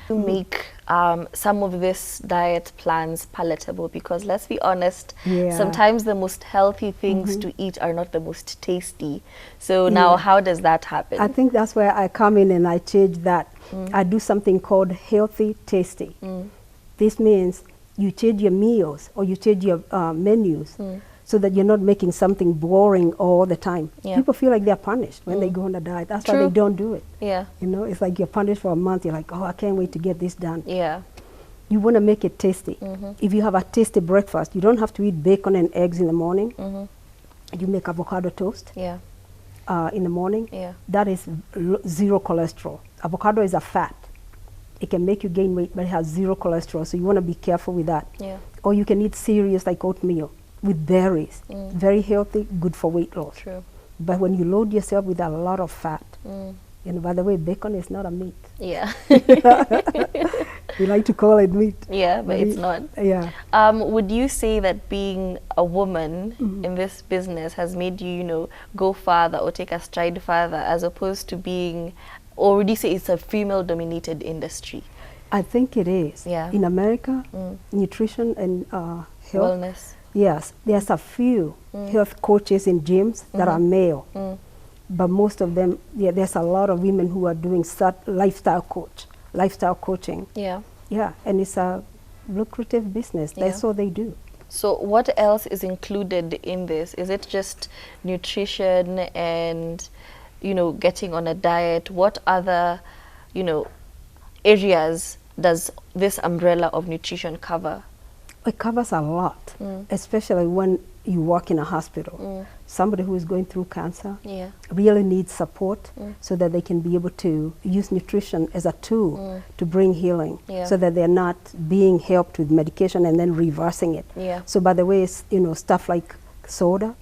to make some of this diet plans palatable, because let's be honest, sometimes the most healthy things to eat are not the most tasty. So now how does that happen? I think that's where I come in and I change that. I do something called healthy tasty. This means you change your meals or you change your menus so that you're not making something boring all the time. People feel like they're punished when they go on a diet. That's why they don't do it. You know, it's like you're punished for a month. You're like, oh, I can't wait to get this done. You want to make it tasty. If you have a tasty breakfast, you don't have to eat bacon and eggs in the morning. You make avocado toast in the morning. That is zero cholesterol. Avocado is a fat. It can make you gain weight, but it has zero cholesterol, so you want to be careful with that. Or you can eat cereals like oatmeal with berries. Very healthy, good for weight loss. But when you load yourself with a lot of fat, and by the way, bacon is not a meat. We like to call it meat. But it's not. Would you say that being a woman in this business has made you, you know, go farther or take a stride farther, as opposed to being, or would you say it's a female-dominated industry? I think it is. In America, nutrition and health. Wellness. Yes, there's a few health coaches in gyms that are male. But most of them, there's a lot of women who are doing lifestyle coaching. And it's a lucrative business. That's all they do. So what else is included in this? Is it just nutrition and, you know, getting on a diet? What other, you know, areas does this umbrella of nutrition cover? It covers a lot, especially when you work in a hospital. Somebody who is going through cancer really needs support so that they can be able to use nutrition as a tool to bring healing, so that they're not being helped with medication and then reversing it. So by the way, you know, stuff like soda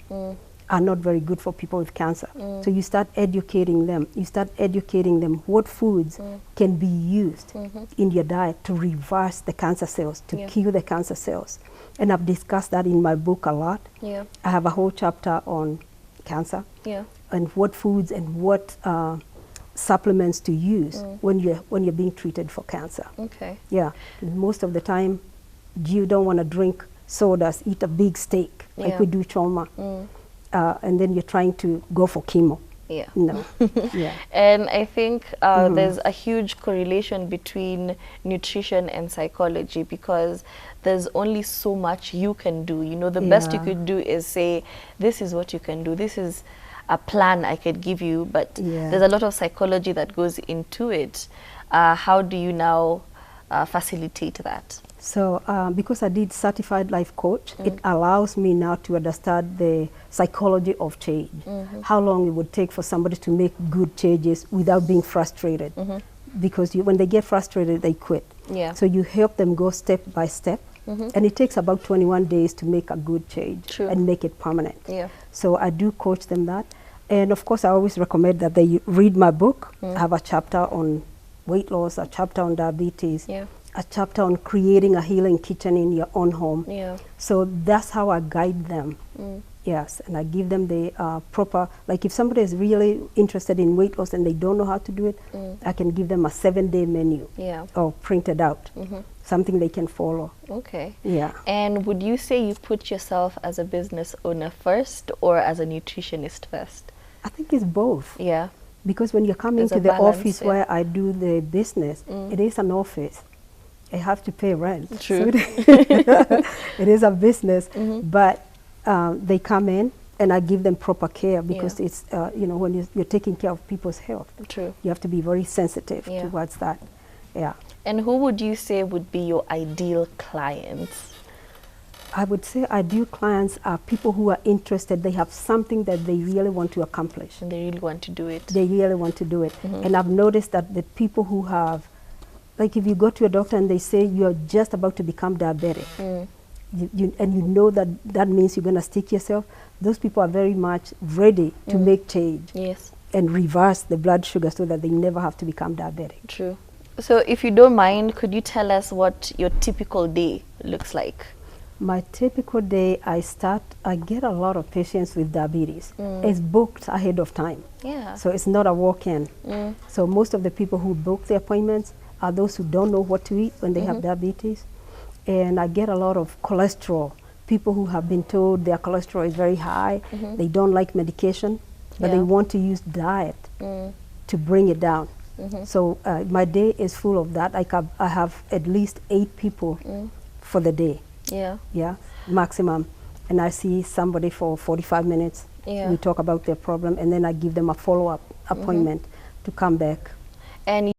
are not very good for people with cancer. So you start educating them. You start educating them what foods can be used in your diet to reverse the cancer cells, to kill the cancer cells. And I've discussed that in my book a lot. I have a whole chapter on cancer and what foods and what supplements to use when you're being treated for cancer. Most of the time, you don't want to drink sodas, eat a big steak like we do trauma. And then you're trying to go for chemo. No. And I think there's a huge correlation between nutrition and psychology, because there's only so much you can do. You know, the best you could do is say, this is what you can do. This is a plan I could give you, but there's a lot of psychology that goes into it. How do you now facilitate that? So because I did certified life coach, it allows me now to understand the psychology of change, how long it would take for somebody to make good changes without being frustrated. Because when they get frustrated, they quit. So you help them go step by step, and it takes about 21 days to make a good change and make it permanent. So I do coach them that. And of course, I always recommend that they read my book. I have a chapter on weight loss, a chapter on diabetes, a chapter on creating a healing kitchen in your own home. So that's how I guide them. Yes, and I give them the proper, like if somebody is really interested in weight loss and they don't know how to do it, I can give them a 7-day menu or printed out, something they can follow. And would you say you put yourself as a business owner first or as a nutritionist first? I think it's both. Because when you come into the office where I do the business, it is an office. I have to pay rent. So it is a business, but they come in and I give them proper care, because it's, you know, when you're taking care of people's health, you have to be very sensitive towards that. And who would you say would be your ideal clients? I would say ideal clients are people who are interested. They have something that they really want to accomplish. And they really want to do it. They really want to do it. And I've noticed that the people who have, like if you go to a doctor and they say you're just about to become diabetic, and you know that that means you're going to stick yourself, those people are very much ready to make change and reverse the blood sugar so that they never have to become diabetic. So if you don't mind, could you tell us what your typical day looks like? My typical day, I get a lot of patients with diabetes. It's booked ahead of time. So it's not a walk-in. So most of the people who book the appointments are those who don't know what to eat when they have diabetes. And I get a lot of cholesterol. People who have been told their cholesterol is very high, they don't like medication, but they want to use diet to bring it down. So my day is full of that. I have at least 8 people for the day. Yeah, maximum. And I see somebody for 45 minutes. We talk about their problem, and then I give them a follow-up appointment to come back. And